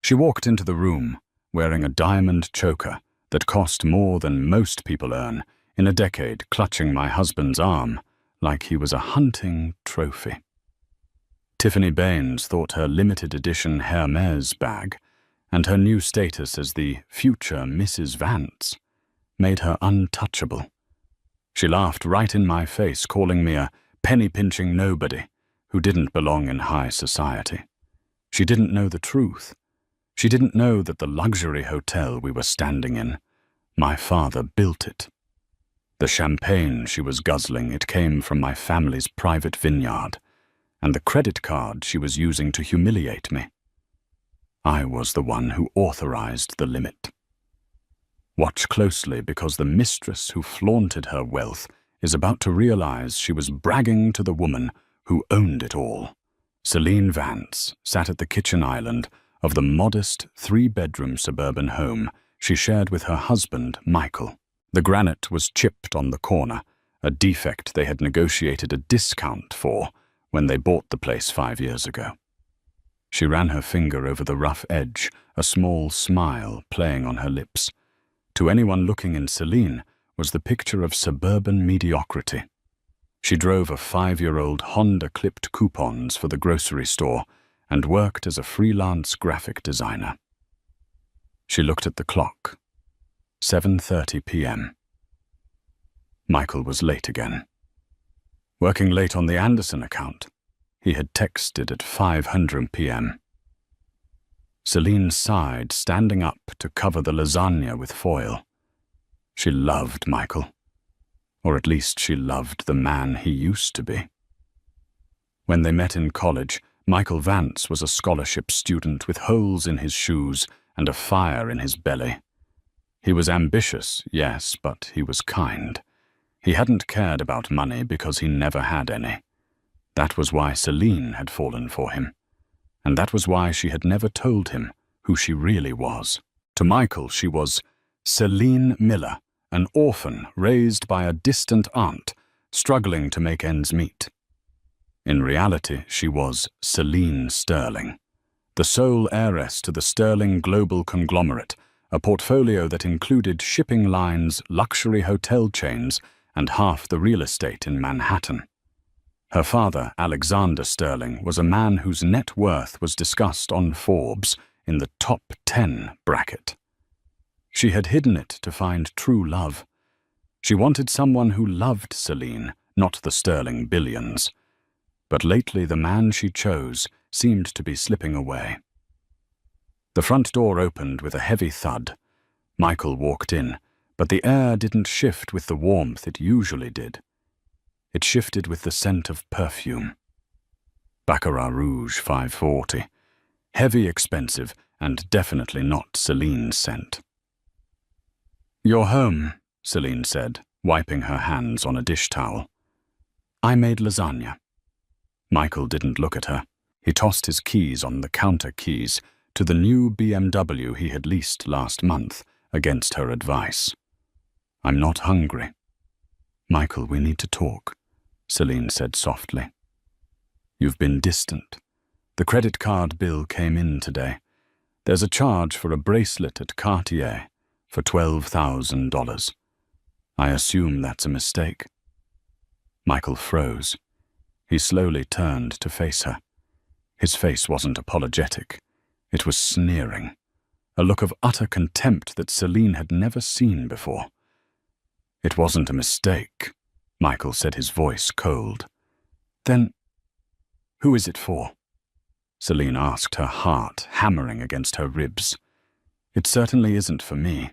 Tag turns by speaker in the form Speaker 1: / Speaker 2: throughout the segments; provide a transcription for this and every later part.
Speaker 1: She walked into the room, wearing a diamond choker that cost more than most people earn in a decade, clutching my husband's arm like he was a hunting trophy. Tiffany Baines thought her limited edition Hermes bag and her new status as the future Mrs. Vance made her untouchable. She laughed right in my face, calling me a penny-pinching nobody who didn't belong in high society. She didn't know the truth. She didn't know that the luxury hotel we were standing in, my father built it. The champagne she was guzzling, it came from my family's private vineyard, and the credit card she was using to humiliate me. I was the one who authorized the limit. Watch closely, because the mistress who flaunted her wealth is about to realize she was bragging to the woman who owned it all. Celine Vance sat at the kitchen island of the modest 3-bedroom suburban home she shared with her husband, Michael. The granite was chipped on the corner, a defect they had negotiated a discount for when they bought the place 5 years ago. She ran her finger over the rough edge, a small smile playing on her lips. To anyone looking in Celine was the picture of suburban mediocrity. She drove a 5-year-old Honda clipped coupons for the grocery store and worked as a freelance graphic designer. She looked at the clock. 7:30 p.m. Michael was late again. Working late on the Anderson account, he had texted at 5:00 p.m. Celine sighed, standing up to cover the lasagna with foil. She loved Michael, or at least she loved the man he used to be. When they met in college, Michael Vance was a scholarship student with holes in his shoes and a fire in his belly. He was ambitious, yes, but he was kind. He hadn't cared about money because he never had any. That was why Celine had fallen for him, and that was why she had never told him who she really was. To Michael, she was Celine Miller, an orphan raised by a distant aunt, struggling to make ends meet. In reality, she was Celine Sterling, the sole heiress to the Sterling global conglomerate, a portfolio that included shipping lines, luxury hotel chains, and half the real estate in Manhattan. Her father, Alexander Sterling, was a man whose net worth was discussed on Forbes in the top 10 bracket. She had hidden it to find true love. She wanted someone who loved Celine, not the Sterling billions. But lately the man she chose seemed to be slipping away. The front door opened with a heavy thud. Michael walked in, but the air didn't shift with the warmth it usually did. It shifted with the scent of perfume. Baccarat Rouge 540. Heavy, expensive, and definitely not Celine's scent. "You're home," Celine said, wiping her hands on a dish towel. "I made lasagna." Michael didn't look at her. He tossed his keys on the counter keys to the new BMW he had leased last month against her advice. "I'm not hungry." "Michael, we need to talk," Celine said softly. "You've been distant. The credit card bill came in today. There's a charge for a bracelet at Cartier for $12,000. I assume that's a mistake." Michael froze. He slowly turned to face her. His face wasn't apologetic. It was sneering, a look of utter contempt that Celine had never seen before. "It wasn't a mistake," Michael said, his voice cold. "Then, who is it for?" Celine asked, her heart hammering against her ribs. "It certainly isn't for me."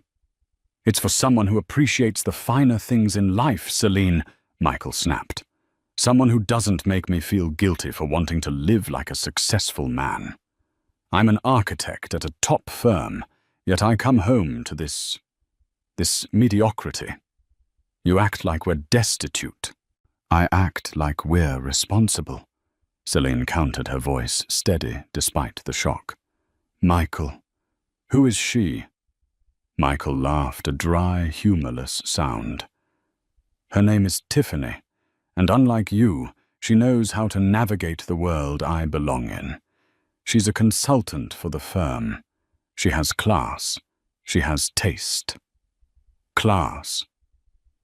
Speaker 1: "It's for someone who appreciates the finer things in life, Celine," Michael snapped. "Someone who doesn't make me feel guilty for wanting to live like a successful man. I'm an architect at a top firm, yet I come home to this mediocrity. You act like we're destitute." "I act like we're responsible," Celine countered, her voice steady despite the shock. "Michael, who is she?" Michael laughed, a dry, humorless sound. "Her name is Tiffany, and unlike you, she knows how to navigate the world I belong in. She's a consultant for the firm. She has class. She has taste. Class.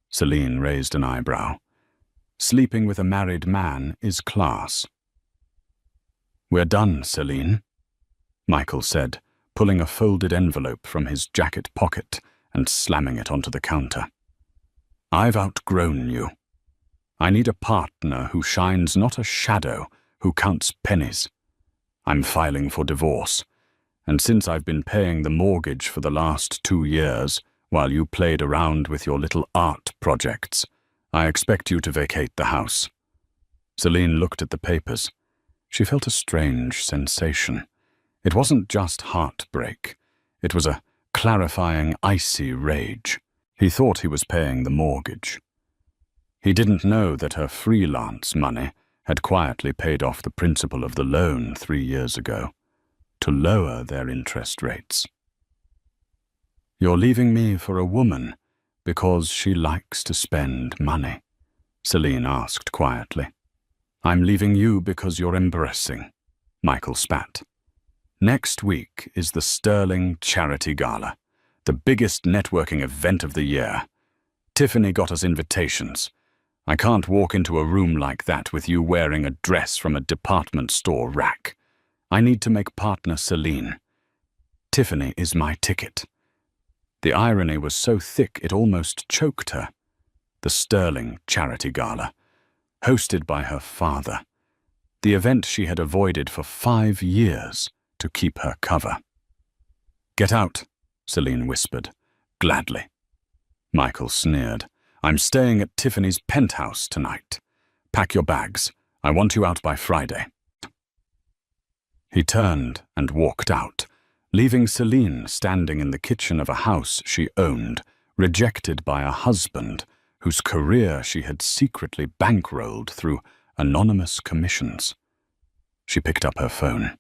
Speaker 1: Celine raised an eyebrow. Sleeping with a married man is class. We're done, Celine, Michael said, pulling a folded envelope from his jacket pocket and slamming it onto the counter. I've outgrown you. I need a partner who shines not a shadow, who counts pennies. I'm filing for divorce, and since I've been paying the mortgage for the last 2 years, while you played around with your little art projects, I expect you to vacate the house. Celine looked at the papers. She felt a strange sensation. It wasn't just heartbreak. It was a clarifying, icy rage. He thought he was paying the mortgage. He didn't know that her freelance money had quietly paid off the principal of the loan 3 years ago, to lower their interest rates. You're leaving me for a woman because she likes to spend money, Celine asked quietly. I'm leaving you because you're embarrassing, Michael spat. Next week is the Sterling Charity Gala, the biggest networking event of the year. Tiffany got us invitations. I can't walk into a room like that with you wearing a dress from a department store rack. I need to make partner Celine. Tiffany is my ticket. The irony was so thick it almost choked her. The Sterling Charity Gala, hosted by her father. The event she had avoided for 5 years to keep her cover. Get out, Celine whispered. Gladly. Michael sneered. I'm staying at Tiffany's penthouse tonight. Pack your bags. I want you out by Friday. He turned and walked out, leaving Celine standing in the kitchen of a house she owned, rejected by a husband whose career she had secretly bankrolled through anonymous commissions. She picked up her phone.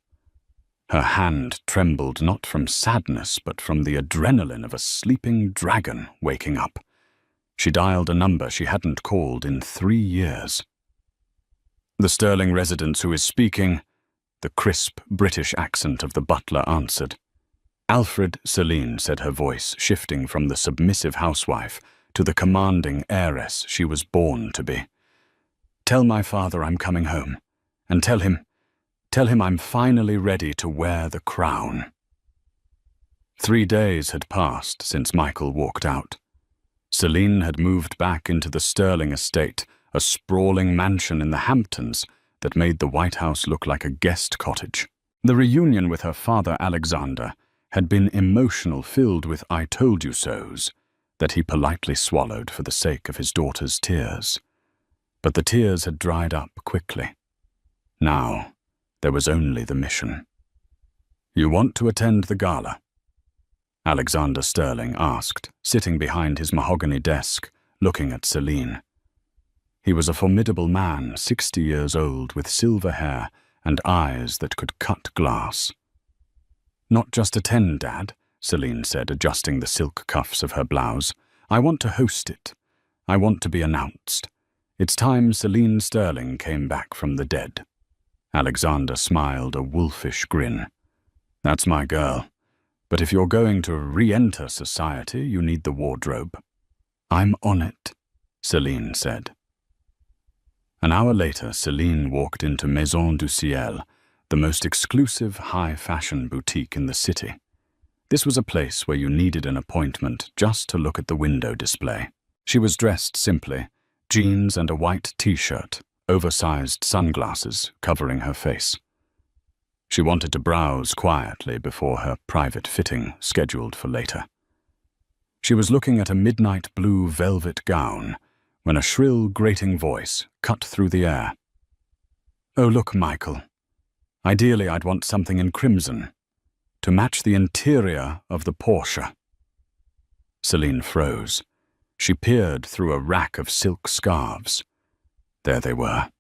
Speaker 1: Her hand trembled not from sadness but from the adrenaline of a sleeping dragon waking up. She dialed a number she hadn't called in 3 years. The Sterling residence who is speaking, the crisp British accent of the butler answered. Alfred, Celine said, her voice shifting from the submissive housewife to the commanding heiress she was born to be. Tell my father I'm coming home, and tell him I'm finally ready to wear the crown. 3 days had passed since Michael walked out. Celine had moved back into the Sterling estate, a sprawling mansion in the Hamptons that made the White House look like a guest cottage. The reunion with her father Alexander had been emotional, filled with I told you so's that he politely swallowed for the sake of his daughter's tears. But the tears had dried up quickly. Now, there was only the mission. You want to attend the gala? Alexander Sterling asked, sitting behind his mahogany desk, looking at Celine. He was a formidable man, 60 years old, with silver hair and eyes that could cut glass. Not just attend, Dad, Celine said, adjusting the silk cuffs of her blouse. I want to host it. I want to be announced. It's time Celine Sterling came back from the dead. Alexander smiled a wolfish grin. That's my girl. But if you're going to re-enter society, you need the wardrobe. I'm on it, Celine said. An hour later, Celine walked into Maison du Ciel, the most exclusive high-fashion boutique in the city. This was a place where you needed an appointment just to look at the window display. She was dressed simply, jeans and a white t-shirt, oversized sunglasses covering her face. She wanted to browse quietly before her private fitting scheduled for later. She was looking at a midnight blue velvet gown when a shrill, grating voice cut through the air. Oh, look, Michael. Ideally, I'd want something in crimson, to match the interior of the Porsche. Celine froze. She peered through a rack of silk scarves. There they were.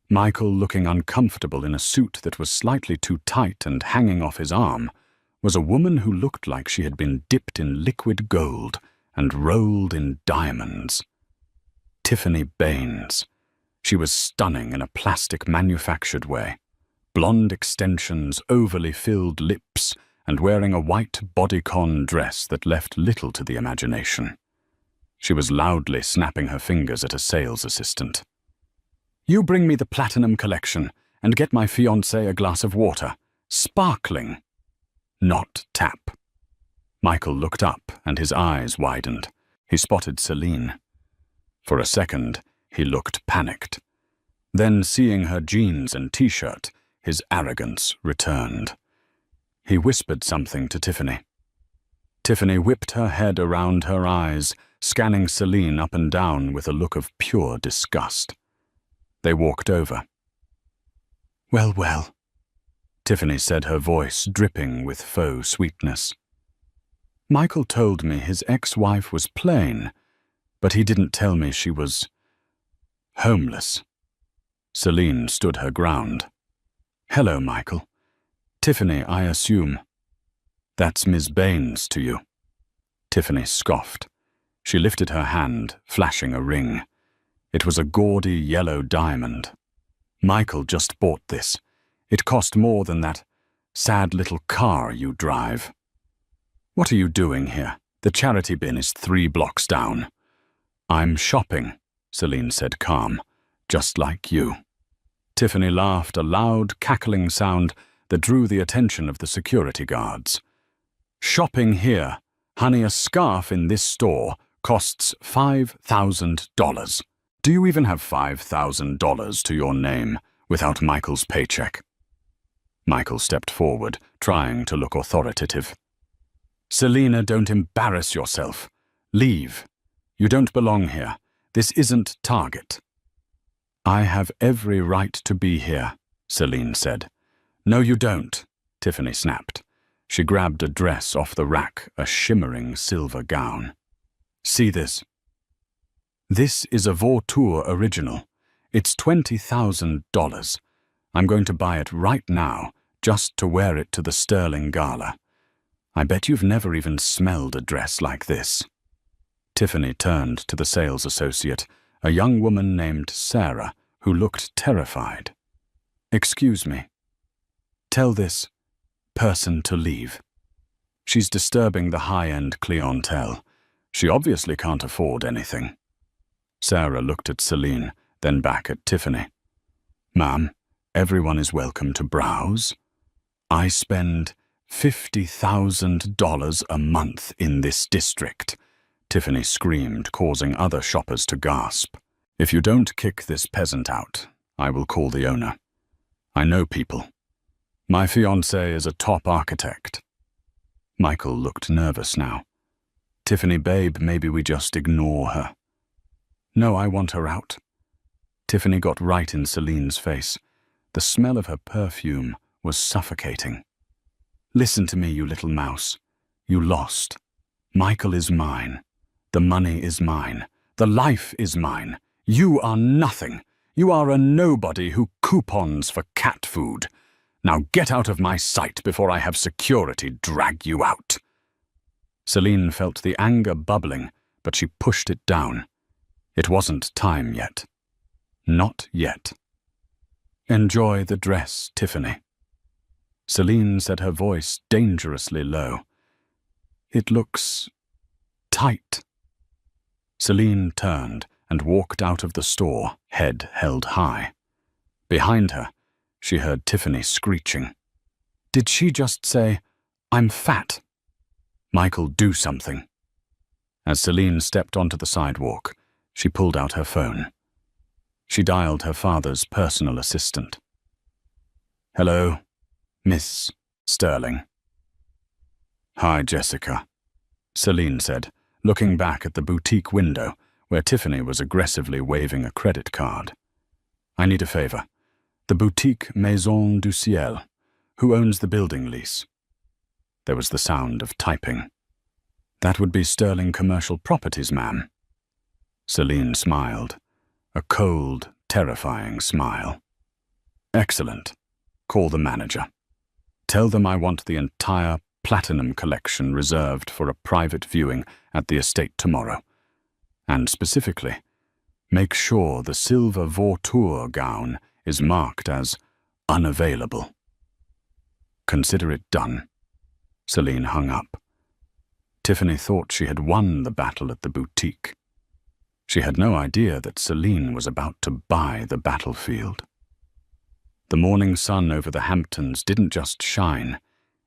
Speaker 1: Michael, looking uncomfortable in a suit that was slightly too tight and hanging off his arm, was a woman who looked like she had been dipped in liquid gold and rolled in diamonds. Tiffany Baines. She was stunning in a plastic manufactured way. Blonde extensions, overly filled lips, and wearing a white bodycon dress that left little to the imagination. She was loudly snapping her fingers at a sales assistant. "You bring me the platinum collection and get my fiancé a glass of water. Sparkling, not tap." Michael looked up and his eyes widened. He spotted Celine. For a second, he looked panicked. Then, seeing her jeans and t-shirt, his arrogance returned. He whispered something to Tiffany. Tiffany whipped her head around her eyes, scanning Celine up and down with a look of pure disgust. They walked over. "Well, well," Tiffany said, her voice dripping with faux sweetness. "Michael told me his ex-wife was plain, but he didn't tell me she was homeless." Celine stood her ground. "Hello, Michael. Tiffany, I assume." "That's Ms. Baines to you." Tiffany scoffed. She lifted her hand, flashing a ring. It was a gaudy yellow diamond. "Michael just bought this. It cost more than that sad little car you drive." "What are you doing here? The charity bin is 3 blocks down." "I'm shopping," Celine said, calm. "Just like you." Tiffany laughed, a loud, cackling sound that drew the attention of the security guards. "Shopping here? Honey, a scarf in this store costs $5,000. Do you even have $5,000 to your name without Michael's paycheck?" Michael stepped forward, trying to look authoritative. "Selena, don't embarrass yourself. Leave. You don't belong here. This isn't Target." "I have every right to be here," Celine said. "No, you don't," Tiffany snapped. She grabbed a dress off the rack, a shimmering silver gown. "See this?" "This is a Vautour original. It's $20,000. I'm going to buy it right now, just to wear it to the Sterling Gala. I bet you've never even smelled a dress like this." Tiffany turned to the sales associate, a young woman named Sarah, who looked terrified. "Excuse me. Tell this person to leave. She's disturbing the high-end clientele. She obviously can't afford anything." Sarah looked at Celine, then back at Tiffany. "Ma'am, everyone is welcome to browse. I spend $50,000 a month in this district," Tiffany screamed, causing other shoppers to gasp. "If you don't kick this peasant out, I will call the owner. I know people. My fiancé is a top architect." Michael looked nervous now. "Tiffany, babe, maybe we just ignore her." "No, I want her out." Tiffany got right in Celine's face. The smell of her perfume was suffocating. "Listen to me, you little mouse. You lost. Michael is mine. The money is mine. The life is mine. You are nothing. You are a nobody who coupons for cat food. Now get out of my sight before I have security drag you out." Celine felt the anger bubbling, but she pushed it down. It wasn't time yet. Not yet. "Enjoy the dress, Tiffany." Celine said, her voice dangerously low. "It looks tight." Celine turned and walked out of the store, head held high. Behind her, she heard Tiffany screeching. "Did she just say, 'I'm fat'? Michael, do something." As Celine stepped onto the sidewalk, she pulled out her phone. She dialed her father's personal assistant. "Hello, Miss Sterling." "Hi, Jessica," Celine said, looking back at the boutique window where Tiffany was aggressively waving a credit card. "I need a favor. The boutique Maison du Ciel. Who owns the building lease?" There was the sound of typing. "That would be Sterling Commercial Properties, ma'am." Celine smiled, a cold, terrifying smile. "Excellent. Call the manager. Tell them I want the entire platinum collection reserved for a private viewing at the estate tomorrow. And specifically, make sure the silver Vautour gown is marked as unavailable." "Consider it done." Celine hung up. Tiffany thought she had won the battle at the boutique. She had no idea that Celine was about to buy the battlefield. The morning sun over the Hamptons didn't just shine,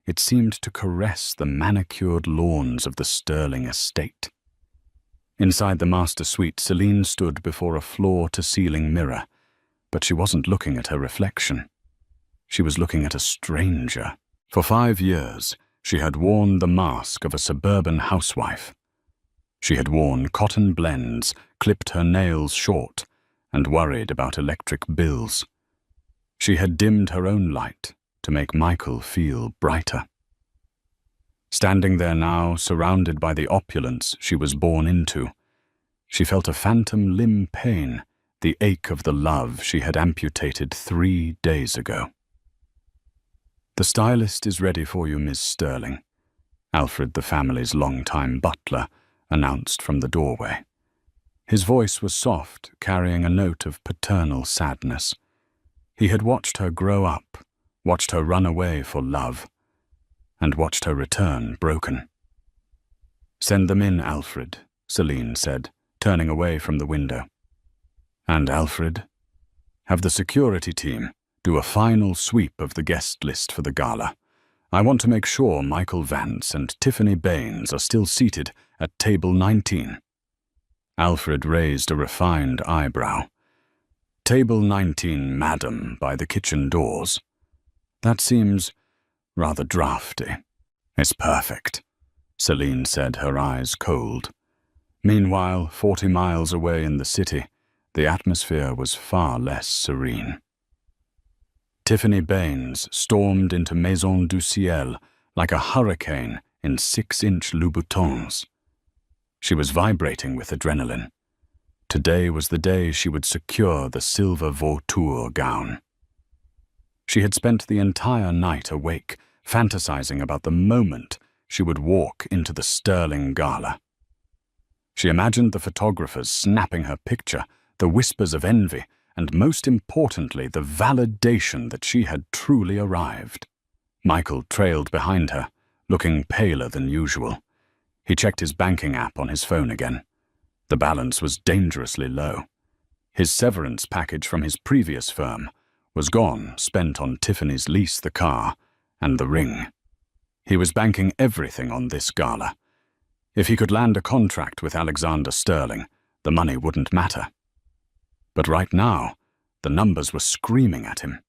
Speaker 1: it seemed to caress the manicured lawns of the Sterling estate. Inside the master suite, Celine stood before a floor-to-ceiling mirror, but she wasn't looking at her reflection. She was looking at a stranger. For 5 years, she had worn the mask of a suburban housewife. She had worn cotton blends, clipped her nails short, and worried about electric bills. She had dimmed her own light to make Michael feel brighter. Standing there now, surrounded by the opulence she was born into, she felt a phantom limb pain, the ache of the love she had amputated 3 days ago. "The stylist is ready for you, Miss Sterling," Alfred, the family's longtime butler, announced from the doorway. His voice was soft, carrying a note of paternal sadness. He had watched her grow up, watched her run away for love, and watched her return broken. "Send them in, Alfred," Celine said, turning away from the window. "And Alfred, have the security team do a final sweep of the guest list for the gala. I want to make sure Michael Vance and Tiffany Baines are still seated at table 19. Alfred raised a refined eyebrow. "Table 19, madam, by the kitchen doors. That seems rather drafty." "It's perfect," Celine said, her eyes cold. Meanwhile, 40 miles away in the city, the atmosphere was far less serene. Tiffany Baines stormed into Maison du Ciel like a hurricane in 6-inch Louboutins. She was vibrating with adrenaline. Today was the day she would secure the silver vautour gown. She had spent the entire night awake, fantasizing about the moment she would walk into the Sterling gala. She imagined the photographers snapping her picture, the whispers of envy, and most importantly, the validation that she had truly arrived. Michael trailed behind her, looking paler than usual. He checked his banking app on his phone again. The balance was dangerously low. His severance package from his previous firm was gone, spent on Tiffany's lease, the car, and the ring. He was banking everything on this gala. If he could land a contract with Alexander Sterling, the money wouldn't matter. But right now, the numbers were screaming at him.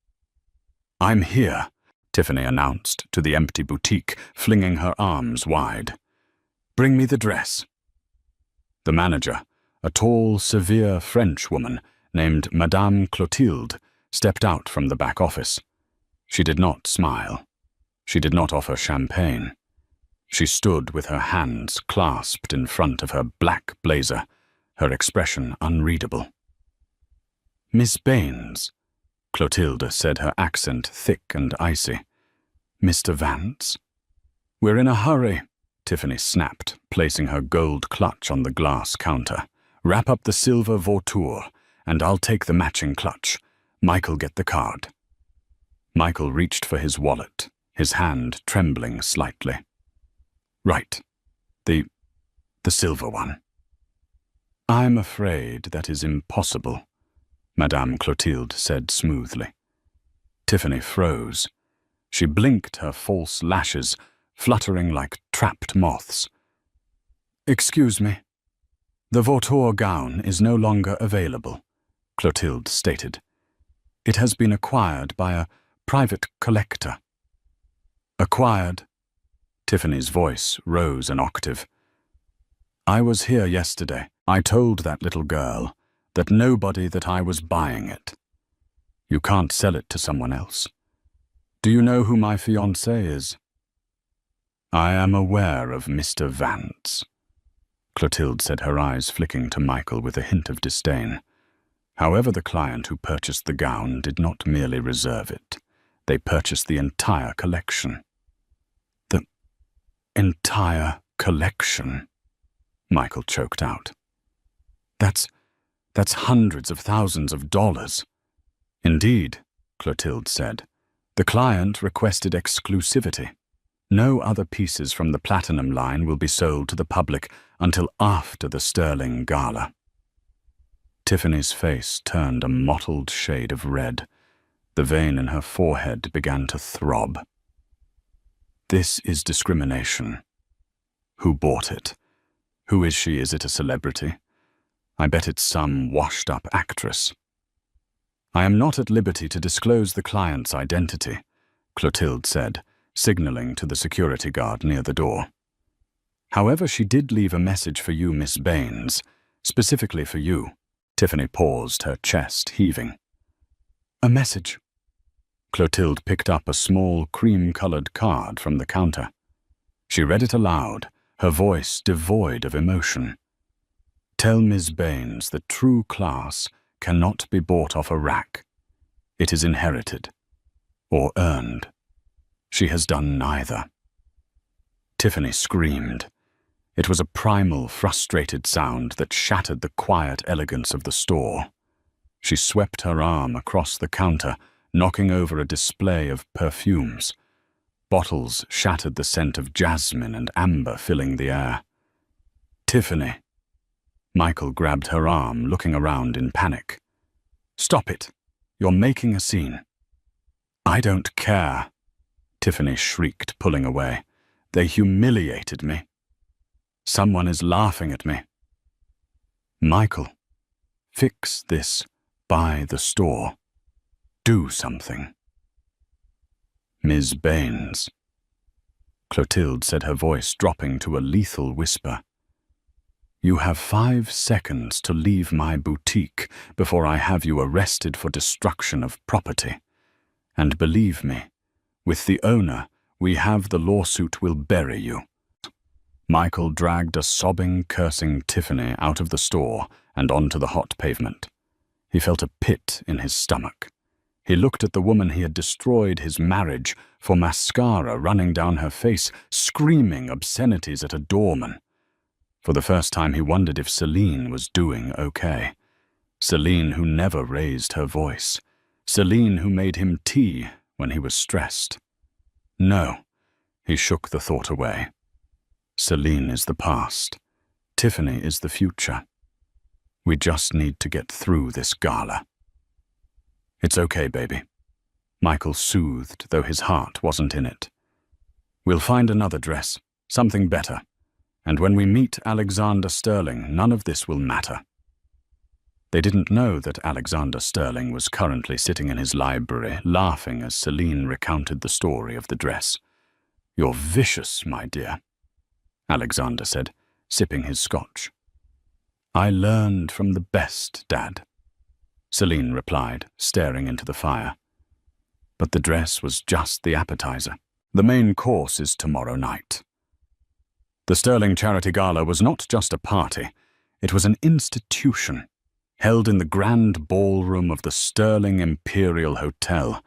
Speaker 1: "I'm here," Tiffany announced to the empty boutique, flinging her arms wide. "Bring me the dress." The manager, a tall, severe French woman named Madame Clotilde, stepped out from the back office. She did not smile. She did not offer champagne. She stood with her hands clasped in front of her black blazer, her expression unreadable. "Miss Baines," Clotilde said, her accent thick and icy. "Mr. Vance?" "We're in a hurry," Tiffany snapped, placing her gold clutch on the glass counter. "Wrap up the silver vautour, and I'll take the matching clutch. Michael, get the card." Michael reached for his wallet, his hand trembling slightly. "Right. The silver one." "I'm afraid that is impossible," Madame Clotilde said smoothly. Tiffany froze. She blinked, her false lashes fluttering like trapped moths. "Excuse me. The vautour gown is no longer available," Clotilde stated. "It has been acquired by a private collector." "Acquired?" Tiffany's voice rose an octave. "I was here yesterday. I told that little girl that nobody that I was buying it. You can't sell it to someone else. Do you know who my fiancé is?" "I am aware of Mr. Vance," Clotilde said, her eyes flicking to Michael with a hint of disdain. However, the client who purchased the gown did not merely reserve it. They purchased the entire collection. "The entire collection?" Michael choked out. That's hundreds of thousands of dollars." "Indeed," Clotilde said. "The client requested exclusivity. No other pieces from the platinum line will be sold to the public until after the sterling gala. Tiffany's face turned a mottled shade of red. The vein in her forehead began to throb. This is discrimination. Who bought it? Who is she? Is it a celebrity? I bet it's some washed-up actress. I am not at liberty to disclose the client's identity, Clotilde said, signaling to the security guard near the door. However, she did leave a message for you, Miss Baines, specifically for you. Tiffany paused, her chest heaving. A message. Clotilde picked up a small cream-colored card from the counter. She read it aloud, her voice devoid of emotion. Tell Miss Baines that true class cannot be bought off a rack. It is inherited, or earned. She has done neither. Tiffany screamed. It was a primal, frustrated sound that shattered the quiet elegance of the store. She swept her arm across the counter, knocking over a display of perfumes. Bottles shattered, the scent of jasmine and amber filling the air. Tiffany. Michael grabbed her arm, looking around in panic. Stop it. You're making a scene. I don't care, Tiffany shrieked, pulling away. They humiliated me. Someone is laughing at me. Michael, fix this by the store. Do something. Ms. Baines. Clotilde said, her voice dropping to a lethal whisper. You have 5 seconds to leave my boutique before I have you arrested for destruction of property. And believe me, with the owner, we have the lawsuit will bury you. Michael dragged a sobbing, cursing Tiffany out of the store and onto the hot pavement. He felt a pit in his stomach. He looked at the woman he had destroyed his marriage for, mascara running down her face, screaming obscenities at a doorman. For the first time he wondered if Celine was doing okay. Celine who never raised her voice. Celine who made him tea when he was stressed. No, he shook the thought away. Celine is the past. Tiffany is the future. We just need to get through this gala. It's okay, baby. Michael soothed, though his heart wasn't in it. We'll find another dress, something better. And when we meet Alexander Sterling, none of this will matter. They didn't know that Alexander Sterling was currently sitting in his library, laughing as Celine recounted the story of the dress. You're vicious, my dear, Alexander said, sipping his scotch. I learned from the best, Dad, Celine replied, staring into the fire. But the dress was just the appetizer. The main course is tomorrow night. The Sterling Charity Gala was not just a party, it was an institution, held in the grand ballroom of the Sterling Imperial Hotel.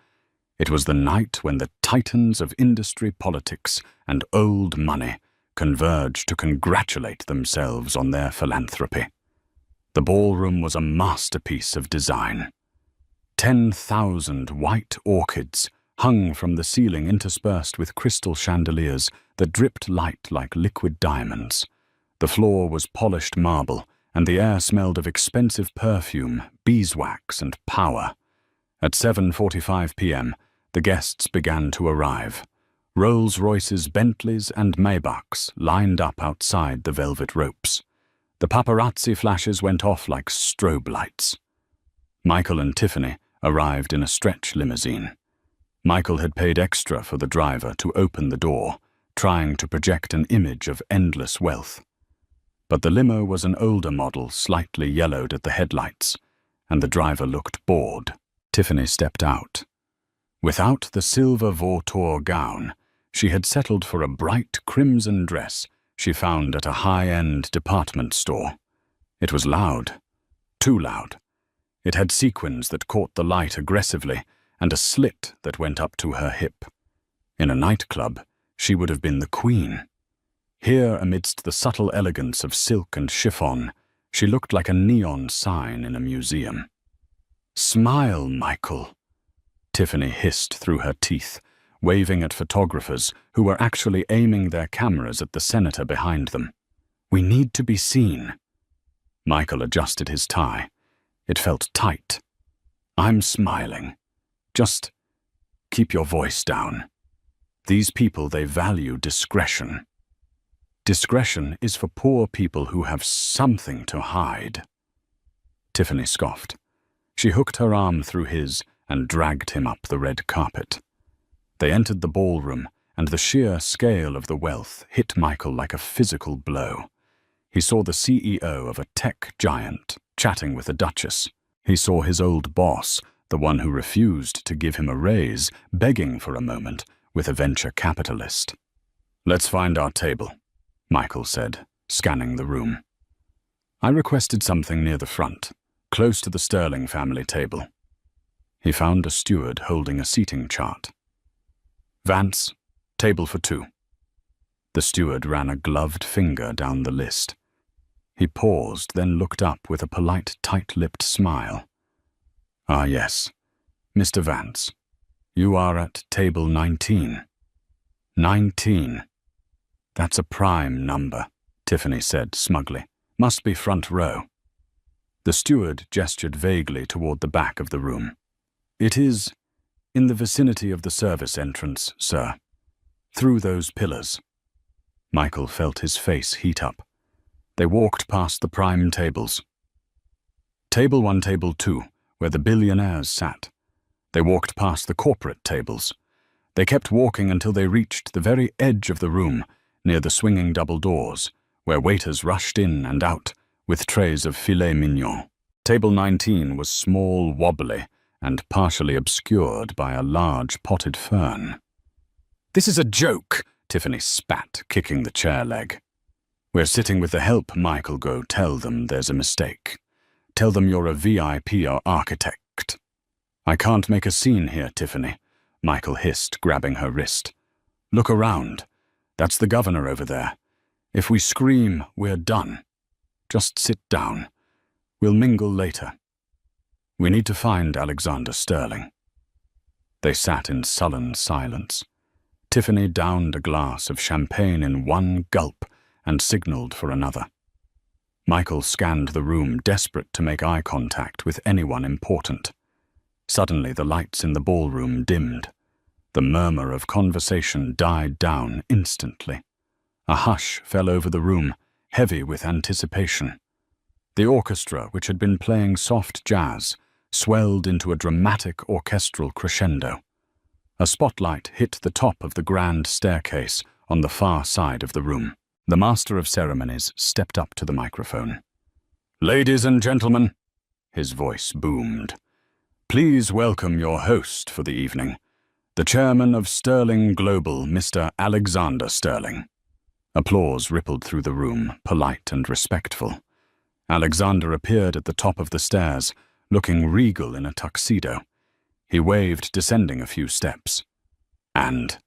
Speaker 1: It was the night when the titans of industry, politics, and old money converged to congratulate themselves on their philanthropy. The ballroom was a masterpiece of design. 10,000 white orchids hung from the ceiling, interspersed with crystal chandeliers that dripped light like liquid diamonds. The floor was polished marble, and the air smelled of expensive perfume, beeswax, and power. At 7:45 p.m., the guests began to arrive. Rolls-Royces, Bentleys, and Maybachs lined up outside the velvet ropes. The paparazzi flashes went off like strobe lights. Michael and Tiffany arrived in a stretch limousine. Michael had paid extra for the driver to open the door, trying to project an image of endless wealth. But the limo was an older model, slightly yellowed at the headlights, and the driver looked bored. Tiffany stepped out. Without the silver vautour gown, she had settled for a bright crimson dress she found at a high-end department store. It was loud, too loud. It had sequins that caught the light aggressively, and a slit that went up to her hip. In a nightclub, she would have been the queen. Here, amidst the subtle elegance of silk and chiffon, she looked like a neon sign in a museum. Smile, Michael, Tiffany hissed through her teeth, waving at photographers who were actually aiming their cameras at the senator behind them. "We need to be seen." Michael adjusted his tie. It felt tight. "I'm smiling. Just keep your voice down. These people, they value discretion. Discretion is for poor people who have something to hide." Tiffany scoffed. She hooked her arm through his and dragged him up the red carpet. They entered the ballroom, and the sheer scale of the wealth hit Michael like a physical blow. He saw the CEO of a tech giant chatting with the Duchess. He saw his old boss, the one who refused to give him a raise, begging for a moment with a venture capitalist. "Let's find our table," Michael said, scanning the room. "I requested something near the front, close to the Sterling family table." He found a steward holding a seating chart. "Vance, table for 2. The steward ran a gloved finger down the list. He paused, then looked up with a polite, tight-lipped smile. "Ah, yes, Mr. Vance. You are at table 19. 19. That's a prime number," Tiffany said smugly. "Must be front row." The steward gestured vaguely toward the back of the room. "It is in the vicinity of the service entrance, sir. Through those pillars." Michael felt his face heat up. They walked past the prime tables. Table 1, table 2, where the billionaires sat. They walked past the corporate tables. They kept walking until they reached the very edge of the room, near the swinging double doors, where waiters rushed in and out with trays of filet mignon. Table 19 was small, wobbly, and partially obscured by a large potted fern. "This is a joke," Tiffany spat, kicking the chair leg. "We're sitting with the help, Michael. Go tell them there's a mistake. Tell them you're a VIP or architect." "I can't make a scene here, Tiffany," Michael hissed, grabbing her wrist. "Look around. That's the governor over there. If we scream, we're done. Just sit down. We'll mingle later. We need to find Alexander Sterling." They sat in sullen silence. Tiffany downed a glass of champagne in one gulp and signaled for another. Michael scanned the room, desperate to make eye contact with anyone important. Suddenly, the lights in the ballroom dimmed. The murmur of conversation died down instantly. A hush fell over the room, heavy with anticipation. The orchestra, which had been playing soft jazz, swelled into a dramatic orchestral crescendo. A spotlight hit the top of the grand staircase on the far side of the room. The master of ceremonies stepped up to the microphone. "Ladies and gentlemen," his voice boomed, "please welcome your host for the evening, the chairman of Sterling Global, Mr. Alexander Sterling." Applause rippled through the room, polite and respectful. Alexander appeared at the top of the stairs, looking regal in a tuxedo. He waved, descending a few steps. And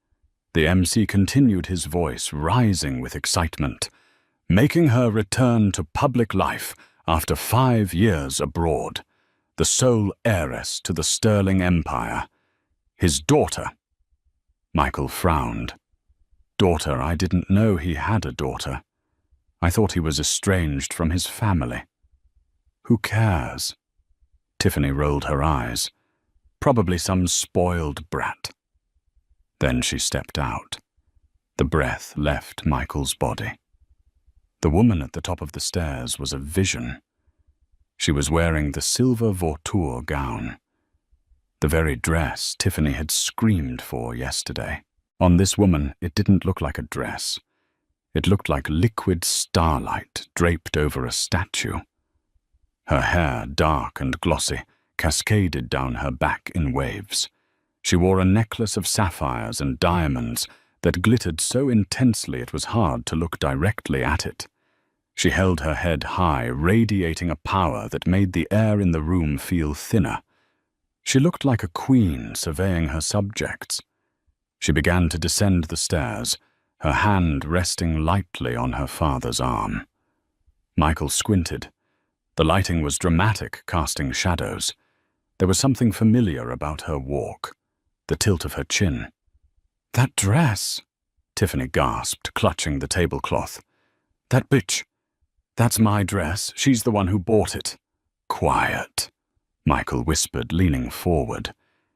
Speaker 1: the MC continued, his voice rising with excitement, "Making her return to public life after 5 years abroad, the sole heiress to the Sterling Empire, his daughter." Michael frowned. "Daughter? I didn't know he had a daughter. I thought he was estranged from his family." "Who cares?" Tiffany rolled her eyes. "Probably some spoiled brat." Then she stepped out. The breath left Michael's body. The woman at the top of the stairs was a vision. She was wearing the silver vautour gown, the very dress Tiffany had screamed for yesterday. On this woman, it didn't look like a dress. It looked like liquid starlight draped over a statue. Her hair, dark and glossy, cascaded down her back in waves. She wore a necklace of sapphires and diamonds that glittered so intensely it was hard to look directly at it. She held her head high, radiating a power that made the air in the room feel thinner. She looked like a queen surveying her subjects. She began to descend the stairs, her hand resting lightly on her father's arm. Michael squinted. The lighting was dramatic, casting shadows. There was something familiar about her walk, the tilt of her chin. That dress, Tiffany gasped, clutching the tablecloth. That bitch. That's my dress. She's the one who bought it. Quiet, Michael whispered, leaning forward.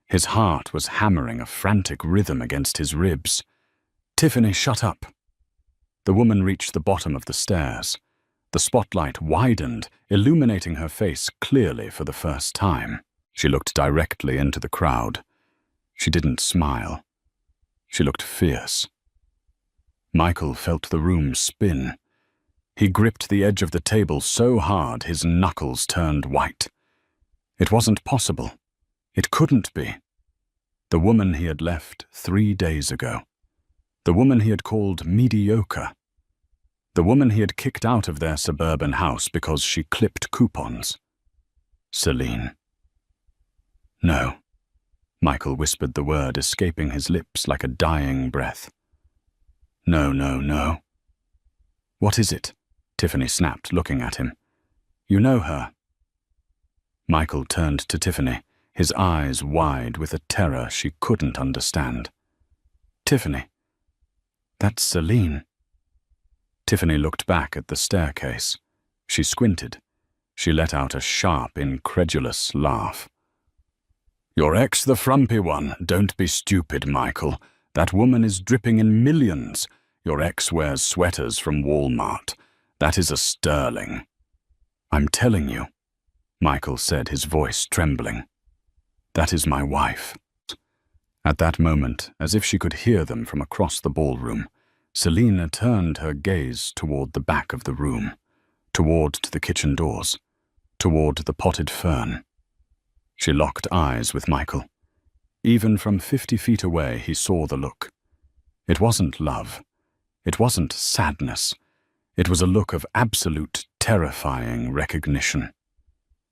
Speaker 1: His heart was hammering a frantic rhythm against his ribs. Tiffany, shut up. The woman reached the bottom of the stairs. The spotlight widened, illuminating her face clearly for the first time. She looked directly into the crowd. She didn't smile. She looked fierce. Michael felt the room spin. He gripped the edge of the table so hard his knuckles turned white. It wasn't possible. It couldn't be. The woman he had left 3 days ago. The woman he had called mediocre. The woman he had kicked out of their suburban house because she clipped coupons. Celine. No. Michael whispered the word, escaping his lips like a dying breath. No, no, no. What is it? Tiffany snapped, looking at him. You know her. Michael turned to Tiffany, his eyes wide with a terror she couldn't understand. Tiffany. That's Celine. Tiffany looked back at the staircase. She squinted. She let out a sharp, incredulous laugh. Your ex, the frumpy one. Don't be stupid, Michael. That woman is dripping in millions. Your ex wears sweaters from Walmart. That is a sterling. I'm telling you, Michael said, his voice trembling. That is my wife. At that moment, as if she could hear them from across the ballroom, Selina turned her gaze toward the back of the room, toward the kitchen doors, toward the potted fern. She locked eyes with Michael. Even from 50 feet away, he saw the look. It wasn't love. It wasn't sadness. It was a look of absolute, terrifying recognition.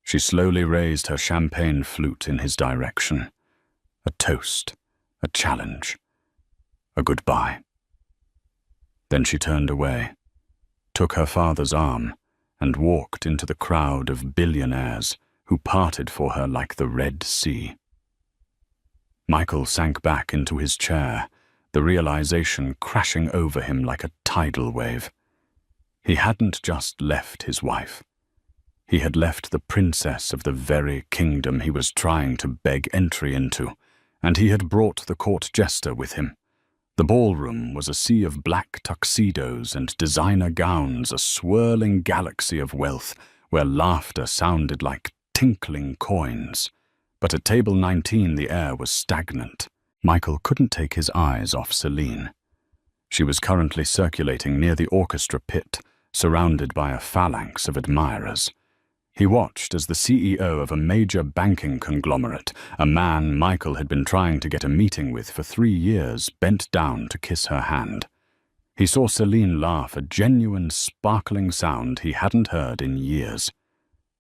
Speaker 1: She slowly raised her champagne flute in his direction. A toast, a challenge, a goodbye. Then she turned away, took her father's arm, and walked into the crowd of billionaires who parted for her like the Red Sea. Michael sank back into his chair, the realization crashing over him like a tidal wave. He hadn't just left his wife. He had left the princess of the very kingdom he was trying to beg entry into, and he had brought the court jester with him. The ballroom was a sea of black tuxedos and designer gowns, a swirling galaxy of wealth where laughter sounded like tinkling coins. But at table 19 the air was stagnant. Michael couldn't take his eyes off Celine. She was currently circulating near the orchestra pit, surrounded by a phalanx of admirers. He watched as the CEO of a major banking conglomerate, a man Michael had been trying to get a meeting with for 3 years, bent down to kiss her hand. He saw Celine laugh, a genuine, sparkling sound he hadn't heard in years.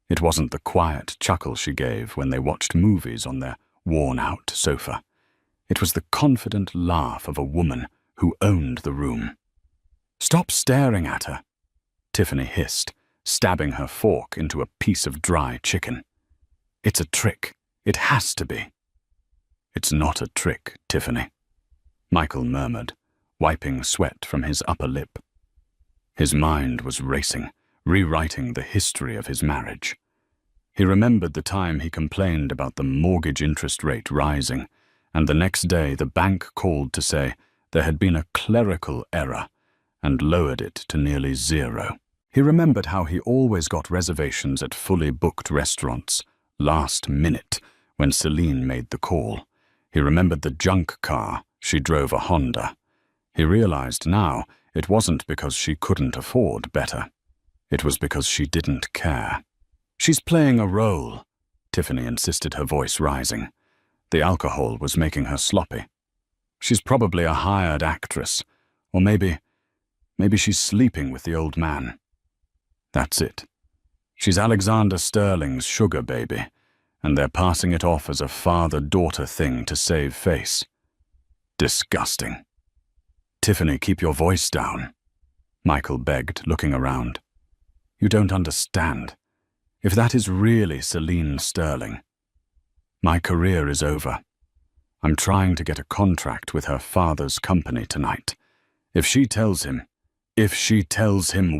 Speaker 1: It wasn't the quiet chuckle she gave when they watched movies on their worn-out sofa. It was the confident laugh of a woman who owned the room. "Stop staring at her," Tiffany hissed, stabbing her fork into a piece of dry chicken. "It's a trick. It has to be." "It's not a trick, Tiffany," Michael murmured, wiping sweat from his upper lip. His mind was racing, rewriting the history of his marriage. He remembered the time he complained about the mortgage interest rate rising, and the next day the bank called to say there had been a clerical error and lowered it to nearly 0. He remembered how he always got reservations at fully booked restaurants, last minute, when Celine made the call. He remembered the junk car. She drove a Honda. He realized now it wasn't because she couldn't afford better. It was because she didn't care. "She's playing a role," Tiffany insisted, her voice rising. The alcohol was making her sloppy. "She's probably a hired actress, or maybe she's sleeping with the old man. That's it. She's Alexander Sterling's sugar baby, and they're passing it off as a father-daughter thing to save face. Disgusting." "Tiffany, keep your voice down," Michael begged, looking around. "You don't understand. If that is really Celine Sterling, my career is over. I'm trying to get a contract with her father's company tonight. If she tells him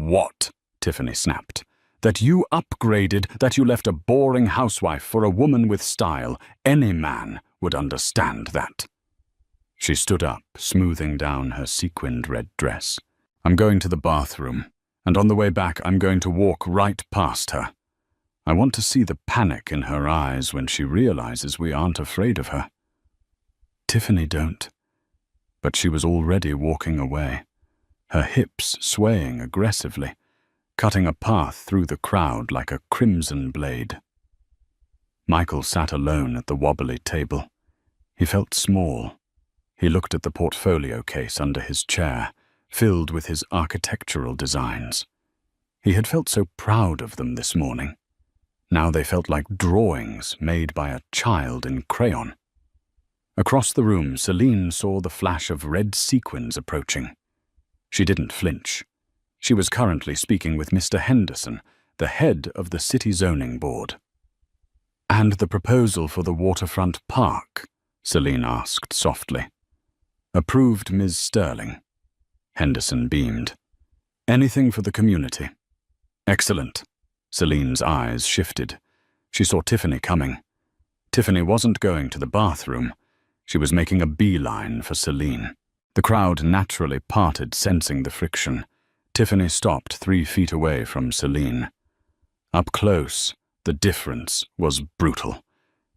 Speaker 1: what? Tiffany snapped. That you upgraded, that you left a boring housewife for a woman with style. Any man would understand that. She stood up, smoothing down her sequined red dress. I'm going to the bathroom, and on the way back I'm going to walk right past her. I want to see the panic in her eyes when she realizes we aren't afraid of her. Tiffany don't. But she was already walking away, her hips swaying aggressively, cutting a path through the crowd like a crimson blade. Michael sat alone at the wobbly table. He felt small. He looked at the portfolio case under his chair, filled with his architectural designs. He had felt so proud of them this morning. Now they felt like drawings made by a child in crayon. Across the room, Celine saw the flash of red sequins approaching. She didn't flinch. She was currently speaking with Mr. Henderson, the head of the City Zoning Board. "And the proposal for the waterfront park?" Celine asked softly. "Approved, Ms. Sterling." Henderson beamed. "Anything for the community." "Excellent." Celine's eyes shifted. She saw Tiffany coming. Tiffany wasn't going to the bathroom. She was making a beeline for Celine. The crowd naturally parted, sensing the friction. Tiffany stopped 3 feet away from Celine. Up close, the difference was brutal.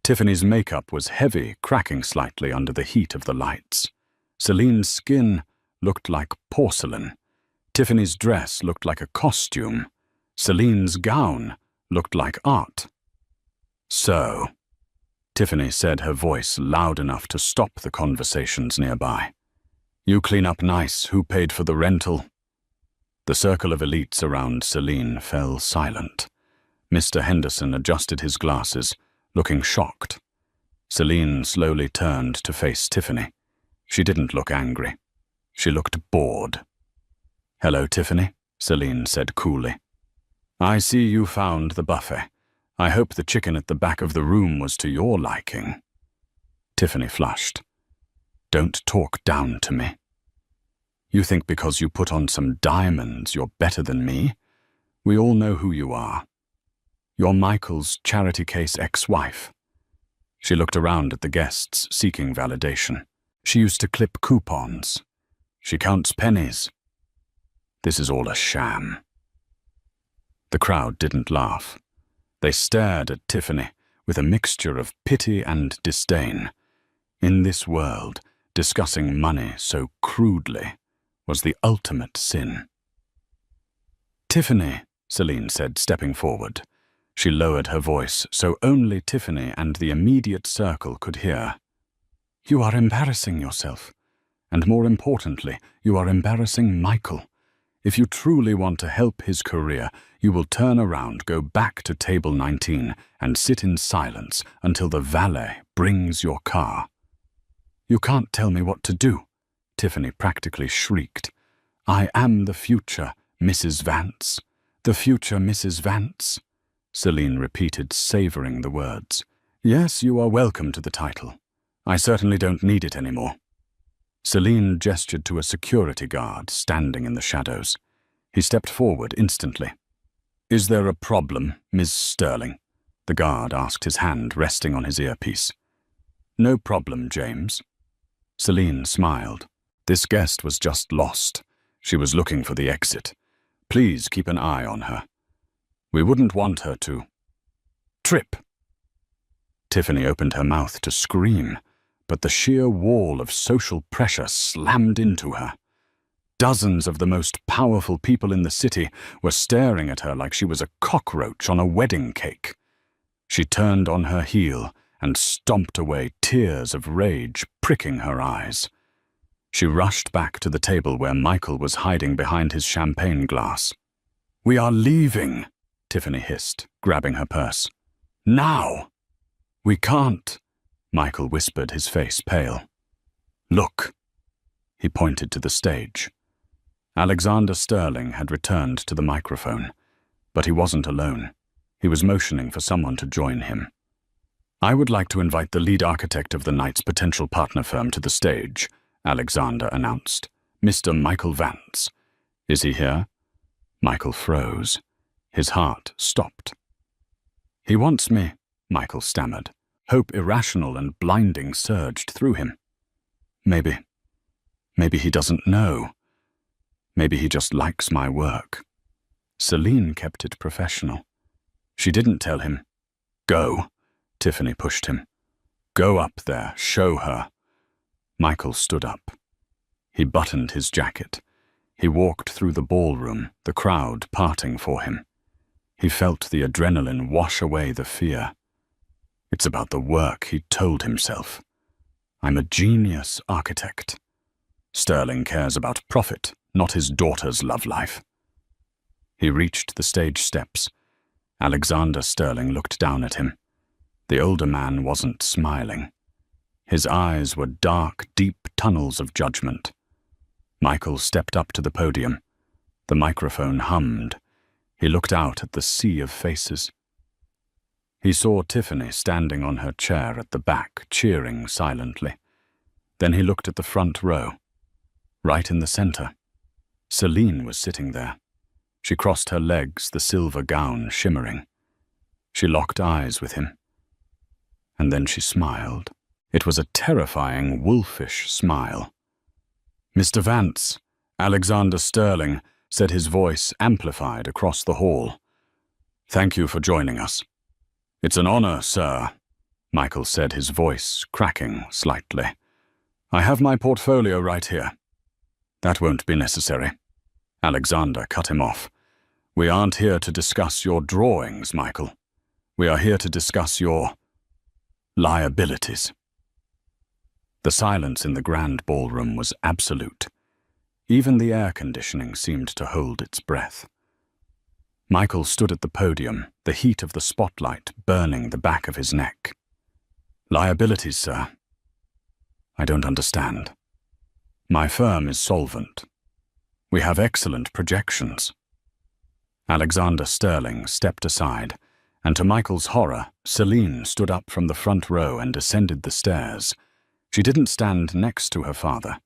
Speaker 1: Tiffany's makeup was heavy, cracking slightly under the heat of the lights. Celine's skin looked like porcelain. Tiffany's dress looked like a costume. Celine's gown looked like art. "So," Tiffany said, her voice loud enough to stop the conversations nearby. "You clean up nice. Who paid for the rental?" The circle of elites around Celine fell silent. Mr. Henderson adjusted his glasses, looking shocked. Celine slowly turned to face Tiffany. She didn't look angry. She looked bored. "Hello, Tiffany," Celine said coolly. "I see you found the buffet. I hope the chicken at the back of the room was to your liking." Tiffany flushed. "Don't talk down to me. You think because you put on some diamonds you're better than me? We all know who you are. You're Michael's charity case ex-wife." She looked around at the guests, seeking validation. "She used to clip coupons. She counts pennies. This is all a sham." The crowd didn't laugh. They stared at Tiffany with a mixture of pity and disdain. In this world, discussing money so crudely was the ultimate sin. "Tiffany," Celine said, stepping forward. She lowered her voice so only Tiffany and the immediate circle could hear. "You are embarrassing yourself. And more importantly, you are embarrassing Michael. If you truly want to help his career, you will turn around, go back to table 19, and sit in silence until the valet brings your car." "You can't tell me what to do," Tiffany practically shrieked. "I am the future, Mrs. Vance. The future Mrs. Vance." Celine repeated, savoring the words. "Yes, you are welcome to the title. I certainly don't need it anymore." Celine gestured to a security guard standing in the shadows. He stepped forward instantly. "Is there a problem, Ms. Sterling?" The guard asked, his hand resting on his earpiece. "No problem, James." Celine smiled. This guest was just lost. She was looking for the exit. Please keep an eye on her. We wouldn't want her to trip. Tiffany opened her mouth to scream, but the sheer wall of social pressure slammed into her. Dozens of the most powerful people in the city were staring at her like she was a cockroach on a wedding cake. She turned on her heel and stomped away, tears of rage pricking her eyes. She rushed back to the table where Michael was hiding behind his champagne glass. "We are leaving," Tiffany hissed, grabbing her purse. "Now!" "We can't," Michael whispered, his face pale. "Look." He pointed to the stage. Alexander Sterling had returned to the microphone, but he wasn't alone. He was motioning for someone to join him. I would like to invite the lead architect of the night's potential partner firm to the stage, Alexander announced. Mr. Michael Vance. Is he here? Michael froze. His heart stopped. He wants me, Michael stammered. Hope irrational and blinding surged through him. Maybe he doesn't know. Maybe he just likes my work. Celine kept it professional. She didn't tell him. Go, Tiffany pushed him. Go up there, show her. Michael stood up. He buttoned his jacket. He walked through the ballroom, the crowd parting for him. He felt the adrenaline wash away the fear. It's about the work, he told himself. I'm a genius architect. Sterling cares about profit, not his daughter's love life. He reached the stage steps. Alexander Sterling looked down at him. The older man wasn't smiling. His eyes were dark, deep tunnels of judgment. Michael stepped up to the podium. The microphone hummed. He looked out at the sea of faces. He saw Tiffany standing on her chair at the back, cheering silently. Then he looked at the front row. Right in the center, Celine was sitting there. She crossed her legs, the silver gown shimmering. She locked eyes with him. And then she smiled. It was a terrifying, wolfish smile. Mr. Vance, Alexander Sterling, said, his voice amplified across the hall. Thank you for joining us. It's an honor, sir, Michael said, his voice cracking slightly. I have my portfolio right here. That won't be necessary. Alexander cut him off. We aren't here to discuss your drawings, Michael. We are here to discuss your liabilities. The silence in the grand ballroom was absolute. Even the air conditioning seemed to hold its breath. Michael stood at the podium, the heat of the spotlight burning the back of his neck. Liabilities, sir? I don't understand. My firm is solvent. We have excellent projections. Alexander Sterling stepped aside, and to Michael's horror, Celine stood up from the front row and ascended the stairs. She didn't stand next to her father.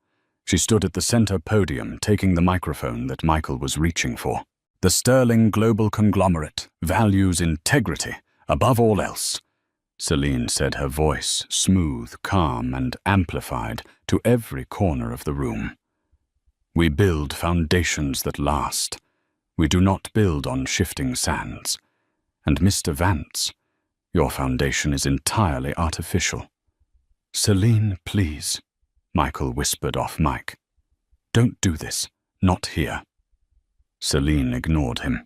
Speaker 1: She stood at the center podium, taking the microphone that Michael was reaching for. The Sterling Global Conglomerate values integrity above all else, Celine said, her voice smooth, calm, and amplified to every corner of the room. We build foundations that last. We do not build on shifting sands. And Mr. Vance, your foundation is entirely artificial. Celine, please, Michael whispered off mic. Don't do this. Not here. Celine ignored him.